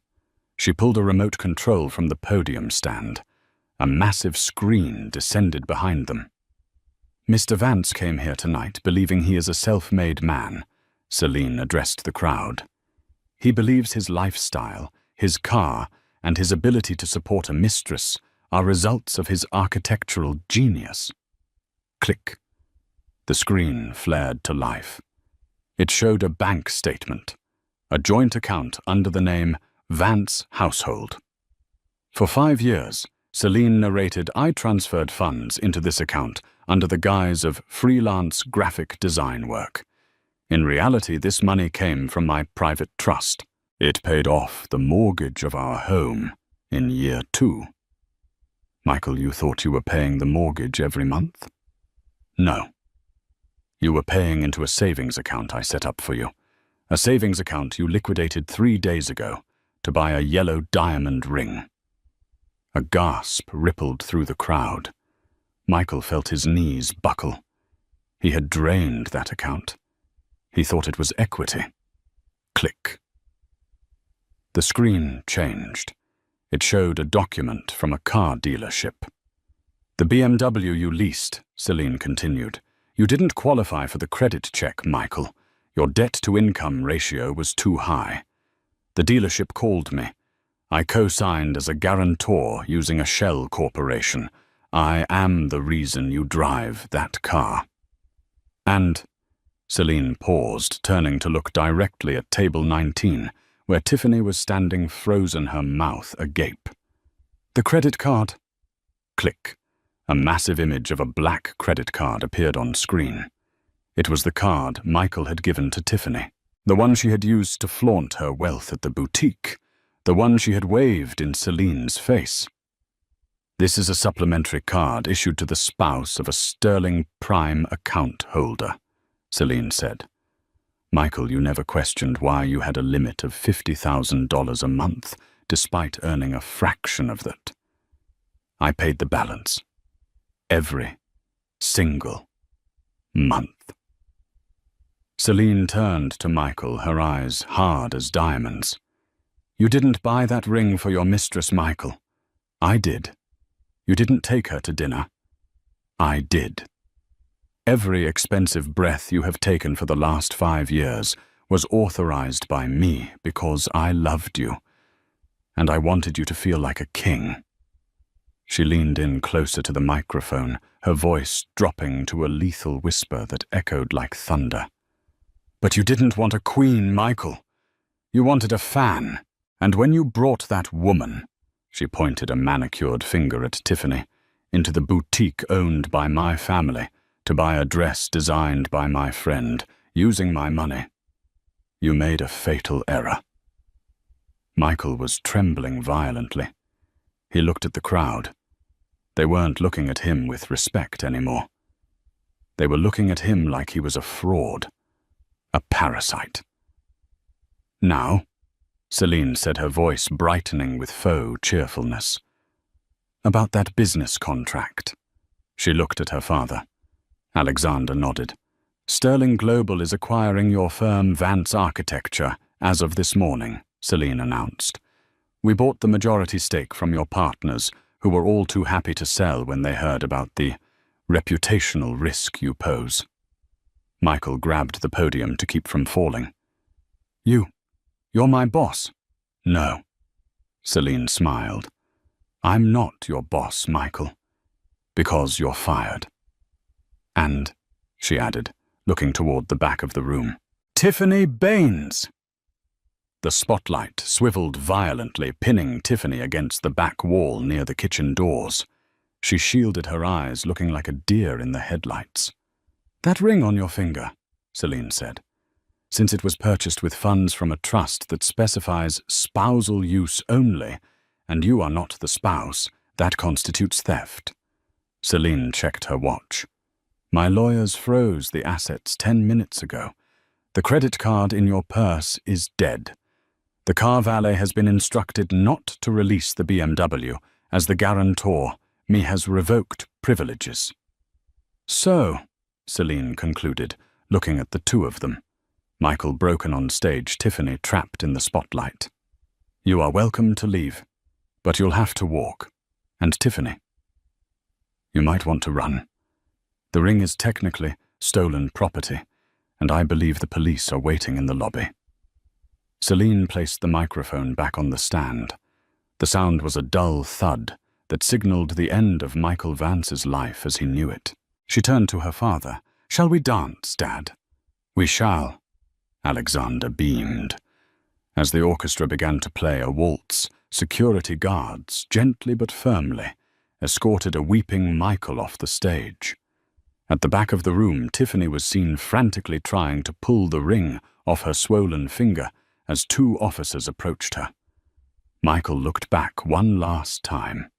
Speaker 1: She pulled a remote control from the podium stand. A massive screen descended behind them. Mr. Vance came here tonight believing he is a self-made man, Celine addressed the crowd. He believes his lifestyle, his car, and his ability to support a mistress are results of his architectural genius. Click. The screen flared to life. It showed a bank statement, a joint account under the name Vance Household. For 5 years, Celine narrated, I transferred funds into this account under the guise of freelance graphic design work. In reality, this money came from my private trust. It paid off the mortgage of our home in year 2. Michael, you thought you were paying the mortgage every month? No. You were paying into a savings account I set up for you. A savings account you liquidated 3 days ago to buy a yellow diamond ring. A gasp rippled through the crowd. Michael felt his knees buckle. He had drained that account. He thought it was equity. Click. The screen changed. It showed a document from a car dealership. The BMW you leased, Celine continued. You didn't qualify for the credit check, Michael. Your debt-to-income ratio was too high. The dealership called me. I co-signed as a guarantor using a shell corporation. I am the reason you drive that car. And Celine paused, turning to look directly at table 19, where Tiffany was standing frozen, her mouth agape. The credit card. Click. A massive image of a black credit card appeared on screen. It was the card Michael had given to Tiffany, the one she had used to flaunt her wealth at the boutique, the one she had waved in Celine's face. "This is a supplementary card issued to the spouse of a Sterling Prime account holder," Celine said. "Michael, you never questioned why you had a limit of $50,000 a month, despite earning a fraction of that. I paid the balance. Every single month." Celine turned to Michael, her eyes hard as diamonds. "You didn't buy that ring for your mistress, Michael. I did. You didn't take her to dinner. I did. Every expensive breath you have taken for the last 5 years was authorized by me because I loved you, and I wanted you to feel like a king." She leaned in closer to the microphone, her voice dropping to a lethal whisper that echoed like thunder. "But you didn't want a queen, Michael. You wanted a fan, and when you brought that woman," she pointed a manicured finger at Tiffany, "into the boutique owned by my family to buy a dress designed by my friend, using my money, you made a fatal error." Michael was trembling violently. He looked at the crowd. They weren't looking at him with respect anymore. They were looking at him like he was a fraud, a parasite. "Now," Celine said, her voice brightening with faux cheerfulness, "about that business contract." She looked at her father. Alexander nodded. "Sterling Global is acquiring your firm Vance Architecture as of this morning," Celine announced. "We bought the majority stake from your partners, who were all too happy to sell when they heard about the reputational risk you pose." Michael grabbed the podium to keep from falling. You're my boss." "No." Celine smiled. "I'm not your boss, Michael, because you're fired. And," she added, looking toward the back of the room, "Tiffany Baines!" The spotlight swiveled violently, pinning Tiffany against the back wall near the kitchen doors. She shielded her eyes, looking like a deer in the headlights. "That ring on your finger," Celine said. "Since it was purchased with funds from a trust that specifies spousal use only, and you are not the spouse, that constitutes theft." Celine checked her watch. "My lawyers froze the assets 10 minutes ago. The credit card in your purse is dead. The car valet has been instructed not to release the BMW, as the guarantor me has revoked privileges." "So," Celine concluded, looking at the two of them. Michael broken on stage, Tiffany trapped in the spotlight. "You are welcome to leave, but you'll have to walk. And Tiffany, you might want to run. The ring is technically stolen property, and I believe the police are waiting in the lobby." Celine placed the microphone back on the stand. The sound was a dull thud that signaled the end of Michael Vance's life as he knew it. She turned to her father. "Shall we dance, Dad?" "We shall." Alexander beamed. As the orchestra began to play a waltz, security guards, gently but firmly, escorted a weeping Michael off the stage. At the back of the room, Tiffany was seen frantically trying to pull the ring off her swollen finger as 2 officers approached her. Michael looked back one last time.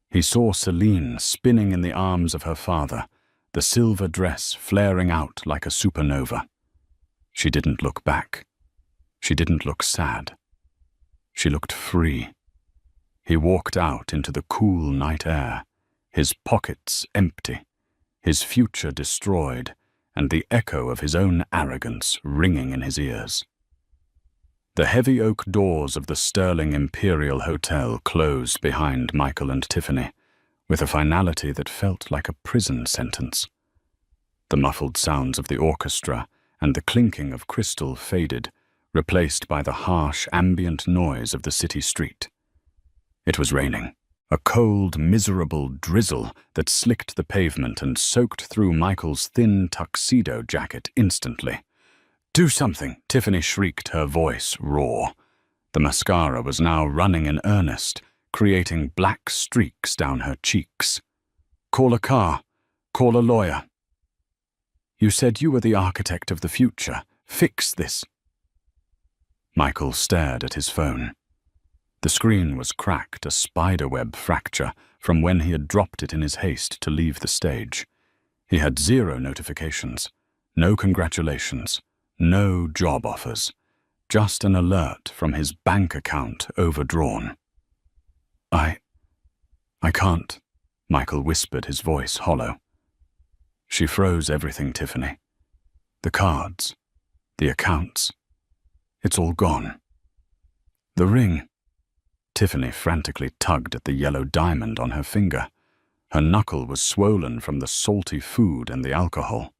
Speaker 1: He saw Celine spinning in the arms of her father, the silver dress flaring out like a supernova. She didn't look back. She didn't look sad. She looked free. He walked out into the cool night air, his pockets empty, his future destroyed, and the echo of his own arrogance ringing in his ears. The heavy oak doors of the Sterling Imperial Hotel closed behind Michael and Tiffany, with a finality that felt like a prison sentence. The muffled sounds of the orchestra and the clinking of crystal faded, replaced by the harsh ambient noise of the city street. It was raining, a cold, miserable drizzle that slicked the pavement and soaked through Michael's thin tuxedo jacket instantly. "Do something!" Tiffany shrieked, her voice raw. The mascara was now running in earnest, creating black streaks down her cheeks. Call a car. Call a lawyer. You said you were the architect of the future. Fix this. Michael stared at his phone. The screen was cracked, a spiderweb fracture from when he had dropped it in his haste to leave the stage. He had 0 notifications, no congratulations, no job offers, just an alert from his bank account overdrawn. I can't, Michael whispered, his voice hollow. She froze everything, Tiffany. The cards, the accounts. It's all gone. The ring. Tiffany frantically tugged at the yellow diamond on her finger. Her knuckle was swollen from the salty food and the alcohol.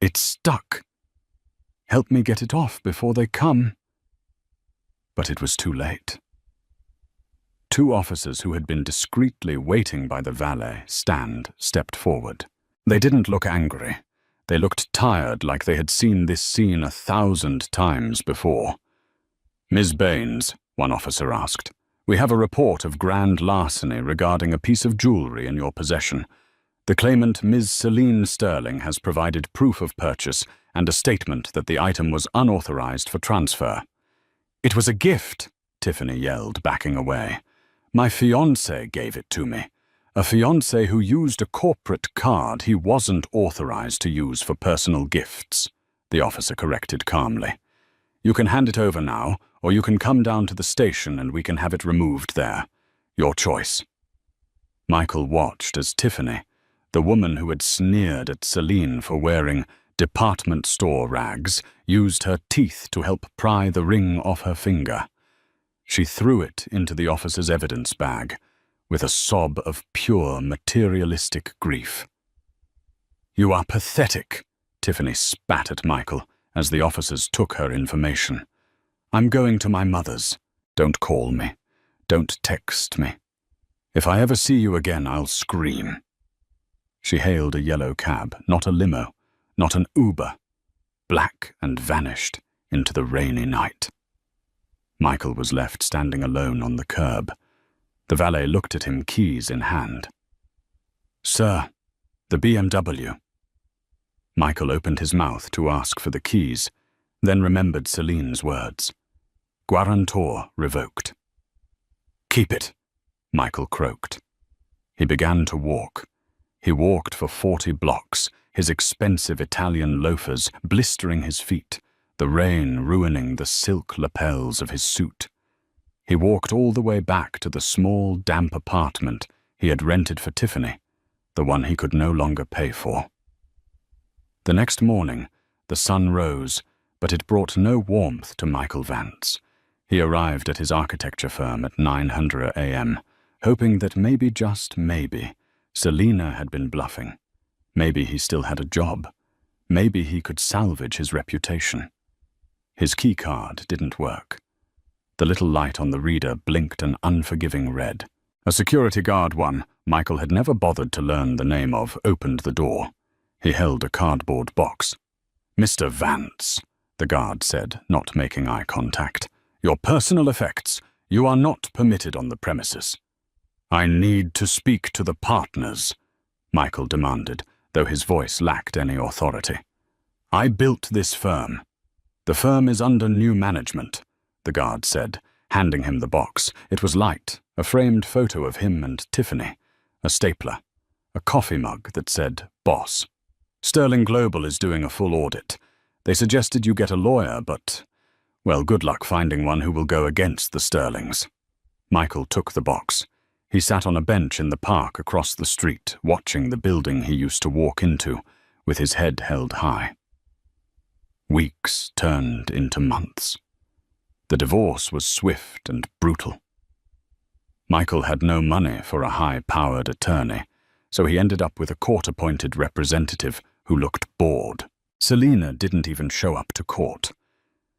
Speaker 1: It's stuck. Help me get it off before they come. But it was too late. 2 officers who had been discreetly waiting by the valet stand stepped forward. They didn't look angry. They looked tired, like they had seen this scene 1,000 times before. Ms. Baines, one officer asked, we have a report of grand larceny regarding a piece of jewelry in your possession. The claimant, Ms. Celine Sterling, has provided proof of purchase and a statement that the item was unauthorized for transfer. It was a gift, Tiffany yelled, backing away. My fiancé gave it to me. A fiancé who used a corporate card he wasn't authorized to use for personal gifts, the officer corrected calmly. You can hand it over now, or you can come down to the station and we can have it removed there. Your choice. Michael watched as Tiffany, the woman who had sneered at Celine for wearing department store rags, used her teeth to help pry the ring off her finger. She threw it into the officer's evidence bag, with a sob of pure materialistic grief. You are pathetic, Tiffany spat at Michael as the officers took her information. I'm going to my mother's. Don't call me. Don't text me. If I ever see you again, I'll scream. She hailed a yellow cab, not a limo, not an Uber, black, and vanished into the rainy night. Michael was left standing alone on the curb. The valet looked at him, keys in hand. Sir, the BMW. Michael opened his mouth to ask for the keys, then remembered Celine's words. Guarantor revoked. Keep it, Michael croaked. He began to walk. He walked for 40 blocks, his expensive Italian loafers blistering his feet, the rain ruining the silk lapels of his suit. He walked all the way back to the small, damp apartment he had rented for Tiffany, the one he could no longer pay for. The next morning, the sun rose, but it brought no warmth to Michael Vance. He arrived at his architecture firm at 9:00 a.m., hoping that maybe, just maybe, Selina had been bluffing. Maybe he still had a job. Maybe he could salvage his reputation. His keycard didn't work. The little light on the reader blinked an unforgiving red. A security guard Michael had never bothered to learn the name of, opened the door. He held a cardboard box. Mr. Vance, the guard said, not making eye contact. Your personal effects. You are not permitted on the premises. I need to speak to the partners, Michael demanded, though his voice lacked any authority. I built this firm. The firm is under new management, the guard said, handing him the box. It was light, a framed photo of him and Tiffany, a stapler, a coffee mug that said, Boss. Sterling Global is doing a full audit. They suggested you get a lawyer, but, well, good luck finding one who will go against the Sterlings. Michael took the box. He sat on a bench in the park across the street, watching the building he used to walk into, with his head held high. Weeks turned into months. The divorce was swift and brutal. Michael had no money for a high-powered attorney, so he ended up with a court-appointed representative who looked bored. Selina didn't even show up to court.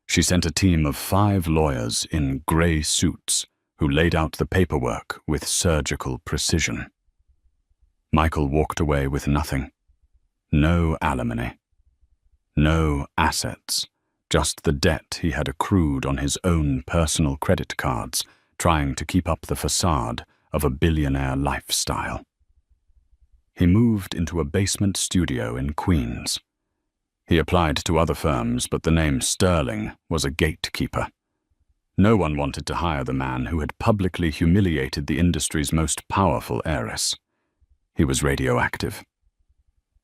Speaker 1: She sent a team of 5 lawyers in grey suits who laid out the paperwork with surgical precision. Michael walked away with nothing. No alimony. No assets. Just the debt he had accrued on his own personal credit cards, trying to keep up the facade of a billionaire lifestyle. he moved into a basement studio in Queens. He applied to other firms, but the name Sterling was a gatekeeper. No one wanted to hire the man who had publicly humiliated the industry's most powerful heiress. He was radioactive.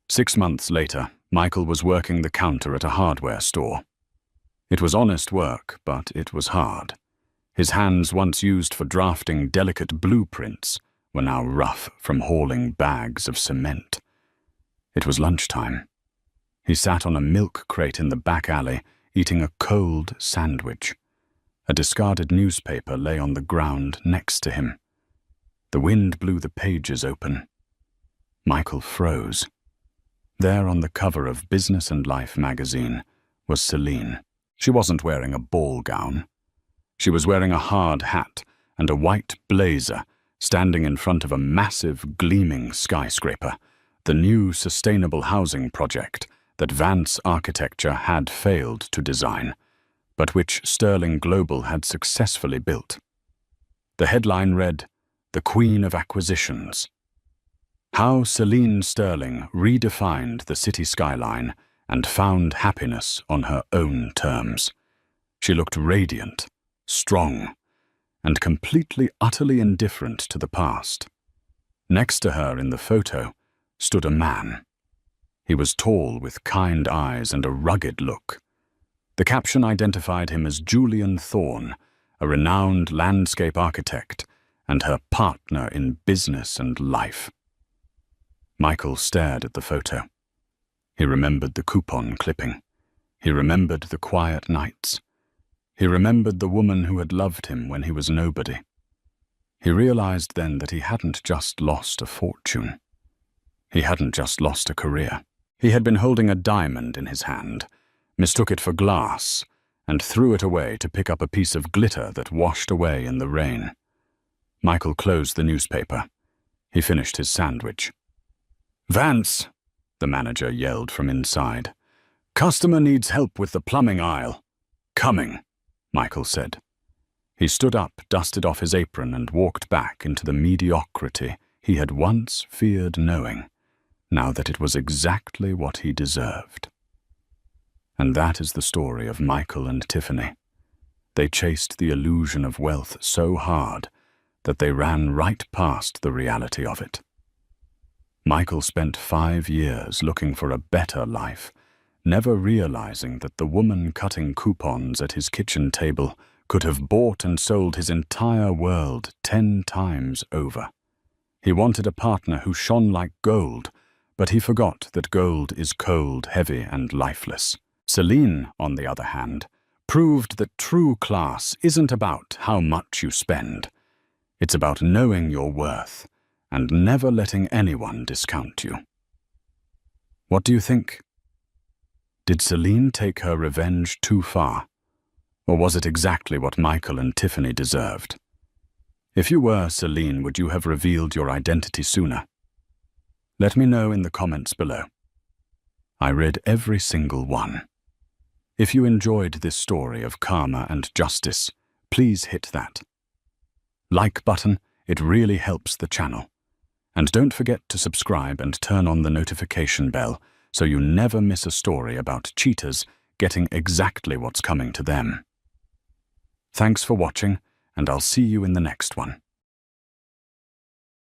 Speaker 1: 6 months later, Michael was working the counter at a hardware store. It was honest work, but it was hard. His hands, once used for drafting delicate blueprints, were now rough from hauling bags of cement. It was lunchtime. He sat on a milk crate in the back alley, eating a cold sandwich. A discarded newspaper lay on the ground next to him. The wind blew the pages open. Michael froze. There on the cover of Business and Life magazine was Celine. She wasn't wearing a ball gown. She was wearing a hard hat and a white blazer, standing in front of a massive, gleaming skyscraper, the new sustainable housing project that Vance Architecture had failed to design, but which Sterling Global had successfully built. The headline read, "The Queen of Acquisitions." How Celine Sterling redefined the city skyline and found happiness on her own terms. She looked radiant, strong, and completely, utterly indifferent to the past. Next to her in the photo stood a man. He was tall with kind eyes and a rugged look. The caption identified him as Julian Thorne, a renowned landscape architect and her partner in business and life. Michael stared at the photo. He remembered the coupon clipping. He remembered the quiet nights. He remembered the woman who had loved him when he was nobody. He realized then that he hadn't just lost a fortune. He hadn't just lost a career. He had been holding a diamond in his hand, mistook it for glass, and threw it away to pick up a piece of glitter that washed away in the rain. Michael closed the newspaper. He finished his sandwich. "Vance," the manager yelled from inside. "Customer needs help with the plumbing aisle." "Coming," Michael said. He stood up, dusted off his apron, and walked back into the mediocrity he had once feared knowing, now that it was exactly what he deserved. And that is the story of Michael and Tiffany. They chased the illusion of wealth so hard that they ran right past the reality of it. Michael spent 5 years looking for a better life, never realizing that the woman cutting coupons at his kitchen table could have bought and sold his entire world 10 times over. He wanted a partner who shone like gold, but he forgot that gold is cold, heavy, and lifeless. Celine, on the other hand, proved that true class isn't about how much you spend. It's about knowing your worth and never letting anyone discount you. What do you think? Did Celine take her revenge too far? Or was it exactly what Michael and Tiffany deserved? If you were Celine, would you have revealed your identity sooner? Let me know in the comments below. I read every single one. If you enjoyed this story of karma and justice, please hit that like button. It really helps the channel. And don't forget to subscribe and turn on the notification bell so you never miss a story about cheaters getting exactly what's coming to them. Thanks for watching, and I'll see you in the next one.